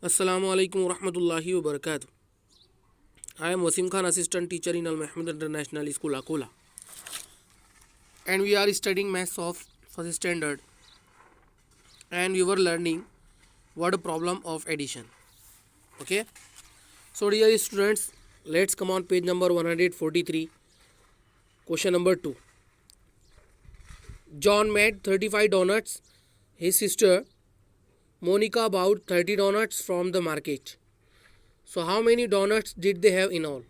Assalamu alaikum wa rahmatullahi wa barakatuh. I am Wasim Khan, assistant teacher in Al Mahmud International School, Akola, and we are studying maths of first standard, and we were learning word problem of addition. Okay, so dear students, let's come on page number 143. Question number 2. John made 35 donuts. His sister Monica bought 30 donuts from the market. So how many donuts did they have in all?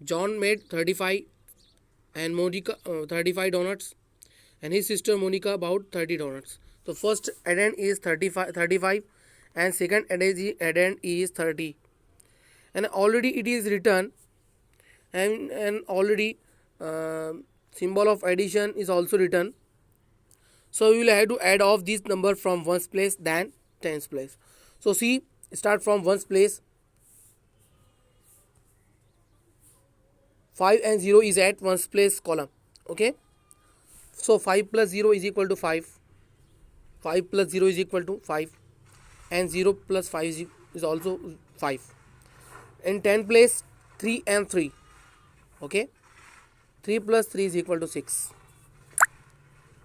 John made 35 and Monica 35 donuts, and his sister Monica bought 30 donuts. So first addend is 35 and second addend is 30, and already it is written, and already symbol of addition is also written. So we will have to add off this number from ones place than tens place. So see, start from ones place. 5 and 0 is at ones place column. Okay, so 5 plus 0 is equal to 5. 5 plus 0 is equal to 5, and 0 plus 5 is also 5. In 10 place, 3 and 3. Okay, 3 plus 3 is equal to 6.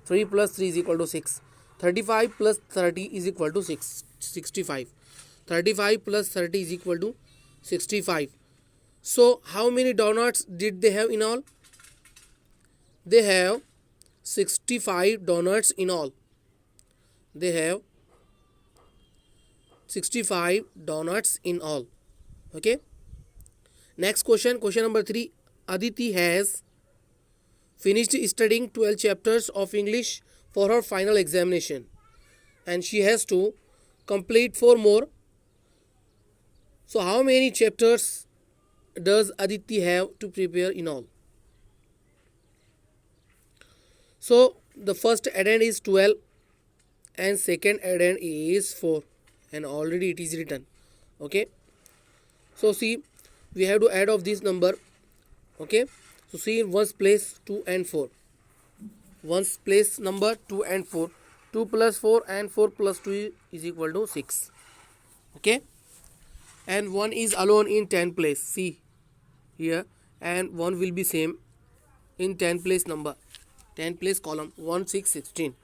3 plus 3 is equal to 6. 35 plus 30 is equal to 65. 35 plus 30 is equal to 65. So how many donuts did they have in all? They have 65 donuts in all. They have 65 donuts in all. Okay, next question number 3. Aditi has finished studying 12 chapters of English for her final examination, and she has to complete 4 more. So how many chapters does Aditi have to prepare in all? So the first addend is 12 and second addend is 4, and already it is written. Okay, so see, we have to add off this number. Okay, so see, in ones place 2 and 4. Ones place number 2 and 4. 2 plus 4 and 4 plus 2 is equal to 6. Okay, and 1 is alone in 10 place. See here, and 1 will be same in 10 place number, 10 place column. 1 6 16.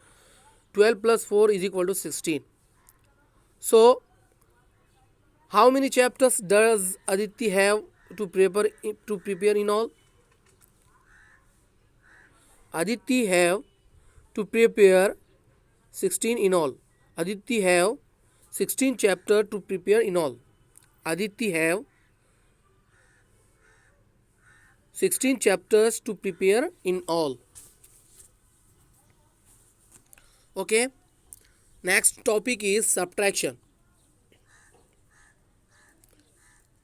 12 plus 4 is equal to 16. So how many chapters does Aditi have to prepare in all? Aditi have to prepare 16 in all. Aditi have 16 chapter to prepare in all. Aditi have 16 chapters to prepare in all. Okay, next topic is subtraction.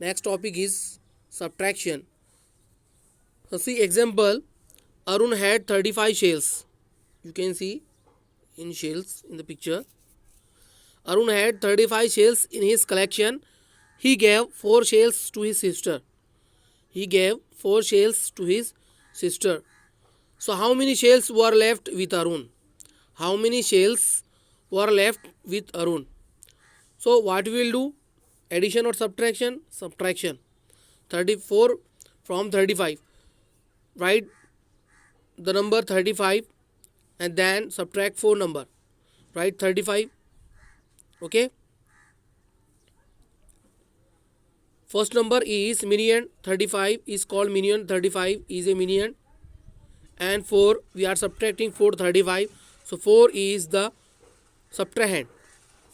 Next topic is subtraction. So see example, Arun had 35 shells. You can see in shells in the picture. Arun had 35 shells in his collection. He gave 4 shells to his sister. He gave 4 shells to his sister. So how many shells were left with Arun? How many shells were left with Arun? So what we will do? Addition or subtraction? Subtraction. 34 from 35. Write the number 35 and then subtract 4 number. Write 35. Okay. First number is million. 35 is called million. 35 is a million. And 4, we are subtracting 4 35. So 4 is the subtrahend.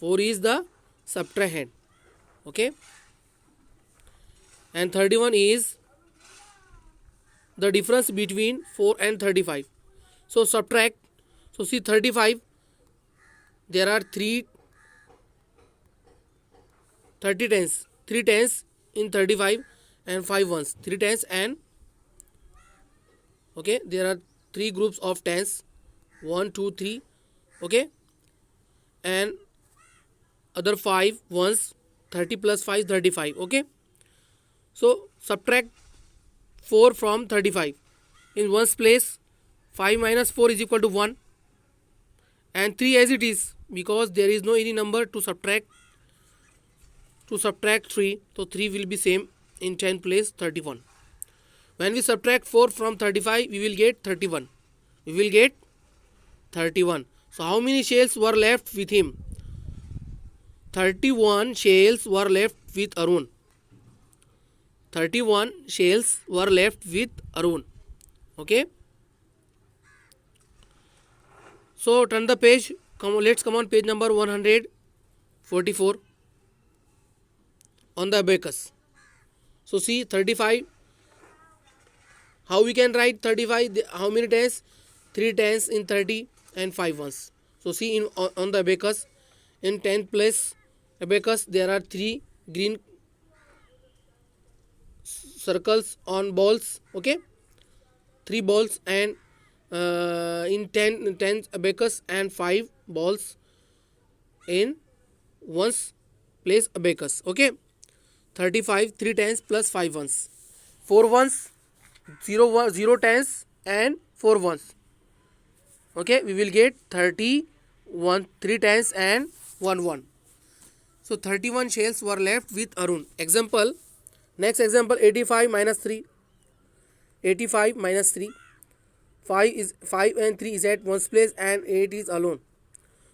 4 is the subtrahend. Okay. And 31 is the difference between 4 and 35. So subtract. So see 35. There are 30 tens. 3 tens in 35 and 5 ones. 3 tens and okay, there are 3 groups of tens. 1 2 3. Okay, and other 5 ones. 30 plus 5 is 35. Okay, so subtract 4 from 35. In ones place, 5 minus 4 is equal to 1, and 3 as it is, because there is no any number to subtract. to subtract 3, so 3 will be same in 10 place 31. When we subtract 4 from 35, we will get 31. We will get 31. So how many shells were left with him? 31 shells were left with Arun. 31 shells were left with Arun. Okay. So turn the page. Let's come on page number 144 on the abacus. So see 35. How we can write 35? How many tens? 3 tens in 30 and 5 ones. So see on the abacus, in 10th place abacus there are 3 green circles on balls. Okay, 3 balls, and in 10th abacus, and 5 balls in 1's place abacus. Okay, 35, 3 tens plus 5 ones, 4 ones, 0 tens and 4 ones. Okay, we will get 31, 3 tens and 1 1. So 31 shells were left with Arun. Example, next example, 85 minus 3. 85 minus 3. 5 and 3 is at 1's place and 8 is alone.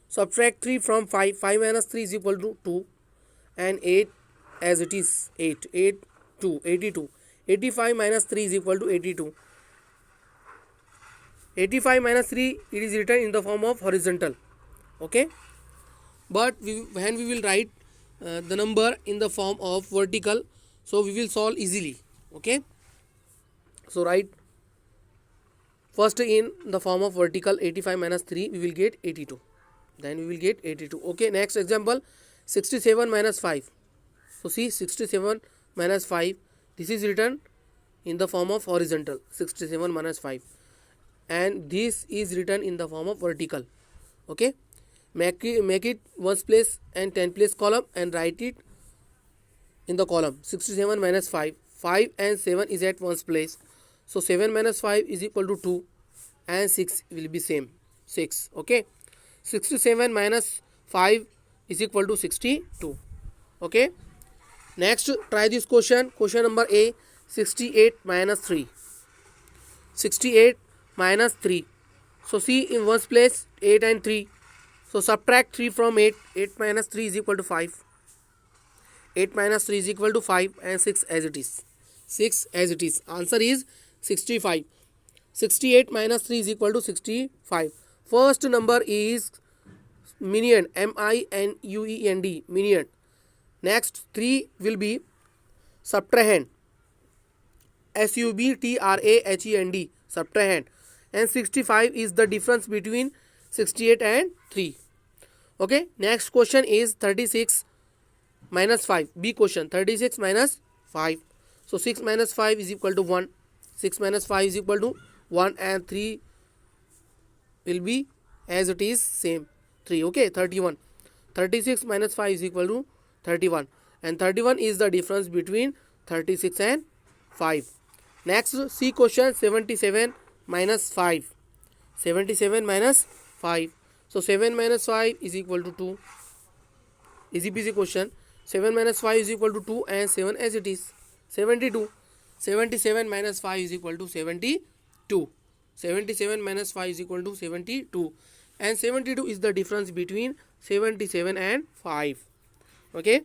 Subtract 3 from 5. 5 minus 3 is equal to 2 and 8 as it is 8. 82. 85 minus 3 is equal to 82. 85 minus 3, it is written in the form of horizontal. Okay, but when we will write the number in the form of vertical, so we will solve easily. Okay, so write first in the form of vertical. 85 minus 3, we will get 82. Then we will get 82. Okay, next example, 67 minus 5. So see, 67 minus 5, this is written in the form of horizontal. 67 minus 5, and this is written in the form of vertical. Okay, make it 1's place and 10 place column and write it in the column. 67 minus 5. 5 and 7 is at 1's place. So 7 minus 5 is equal to 2 and 6 will be same, 6. Okay, 67 minus 5 is equal to 62. Okay, next try this question. Question number A, 68 minus 3. 68 minus 3. So see, in 1's place 8 and 3. So subtract 3 from 8. 8 minus 3 is equal to 5. 8 minus 3 is equal to 5 and 6 as it is. 6 as it is. Answer is 65. 68 minus 3 is equal to 65. First number is minion. M-I-N-U-E-N-D. Minion. Next 3 will be subtrahend. S-U-B-T-R-A-H-E-N-D. Subtrahend. And 65 is the difference between 68 and 3. Okay, next question is 36 minus 5. B question, 36 minus 5. So 6 minus 5 is equal to 1. 6 minus 5 is equal to 1 and 3 will be as it is same, 3. Okay, 31. 36 minus 5 is equal to 31, and 31 is the difference between 36 and 5. Next, C question, 77 minus 5. 77 minus 5. So 7 minus 5 is equal to 2. Easy peasy question. 7 minus 5 is equal to 2 and 7 as it is. 72. 77 minus 5 is equal to 72. 77 minus 5 is equal to 72. And 72 is the difference between 77 and 5. Okay.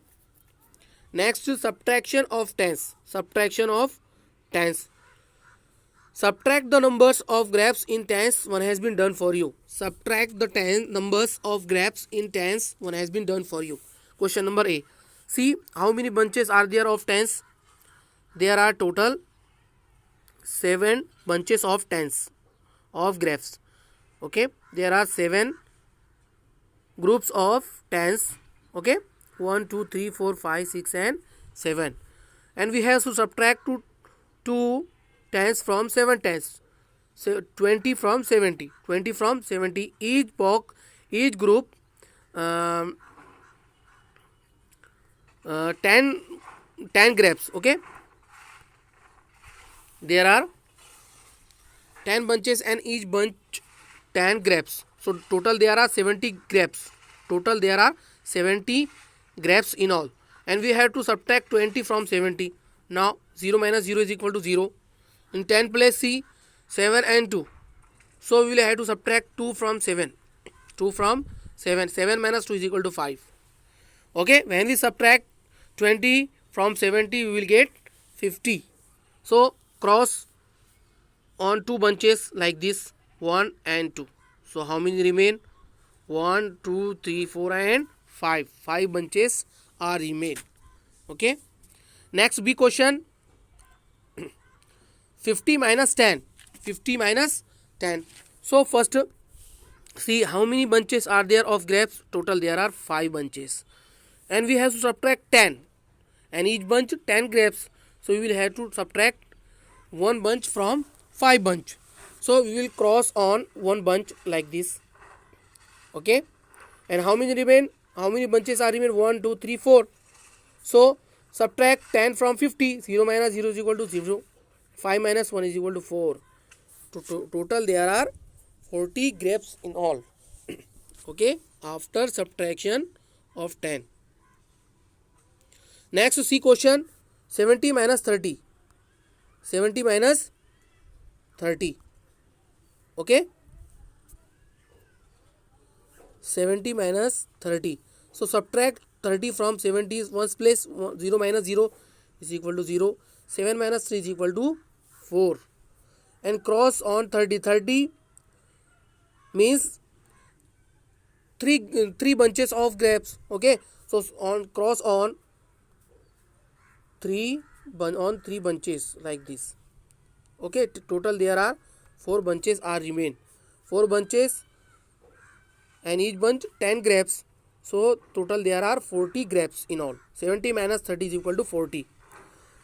Next, subtraction of tens. Subtraction of tens. Subtract the numbers of grapes in tens. One has been done for you. Subtract the numbers of grapes in tens. One has been done for you. Question number A. See how many bunches are there of tens. There are total 7 bunches of tens of grapes. Okay. There are 7 groups of tens. Okay. 1, 2, 3, 4, 5, 6 and 7. And we have to subtract 2 tens from 7 tens. So 20 from 70. 20 from 70. Each group 10 grapes. Okay. There are 10 bunches and each bunch 10 grapes. So total there are 70 grapes. Total there are 70 grapes in all. and we have to subtract 20 from 70. Now 0 minus 0 is equal to 0. In 10 place, see 7 and 2. So we will have to subtract 2 from 7. 2 from 7. 7 minus 2 is equal to 5. Okay, when we subtract 20 from 70, we will get 50. So cross on two bunches like this, 1 and 2. So how many remain? 1, 2, 3, 4 and 5. 5 bunches are remain. Okay. Next B question. 50 minus 10. 50 minus 10. So first see how many bunches are there of grapes. Total there are 5 bunches. And we have to subtract 10. And each bunch 10 grapes. So we will have to subtract 1 bunch from 5 bunch. So we will cross on 1 bunch like this. Okay. And how many remain? How many bunches are remain? 1, 2, 3, 4. So subtract 10 from 50. 0 minus 0 is equal to 0. 5 minus 1 is equal to 4. Total there are 40 grapes in all. Okay. After subtraction of 10. Next C question. 70 minus 30. 70 minus 30. Okay. 70 minus 30. So subtract 30 from 70 is one's place. 0 minus 0 is equal to 0. 7 minus 3 is equal to 4. And cross on 30. 30 means 3 bunches of grapes. Okay. So on cross on 3 bunches like this. Okay. Total there are 4 bunches are remain. 4 bunches and each bunch 10 grapes. So total there are 40 grapes in all. 70 minus 30 is equal to 40.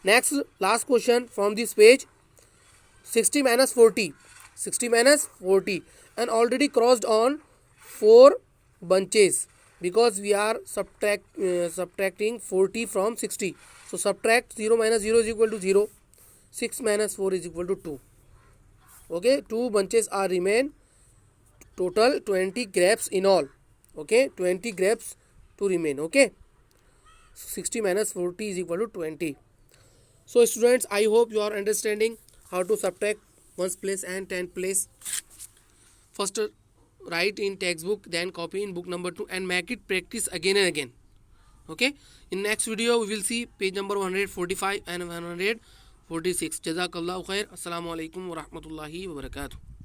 Next last question from this page. 60 minus 40. 60 minus 40. And already crossed on 4 bunches because we are subtracting 40 from 60. So subtract 0 minus 0 is equal to 0. 6 minus 4 is equal to 2. Okay, 2 bunches are remain. Total 20 grapes in all. Okay, 20 grapes to remain. Okay, 60 minus 40 is equal to 20. So students, I hope you are understanding how to subtract 1's place and 10th place. First write in textbook, then copy in book number 2 and make it practice again and again. Okay, in next video we will see page number 145 and 146. Jazakallahu khair. Assalamu alaikum wa rahmatullahi wa barakatuh.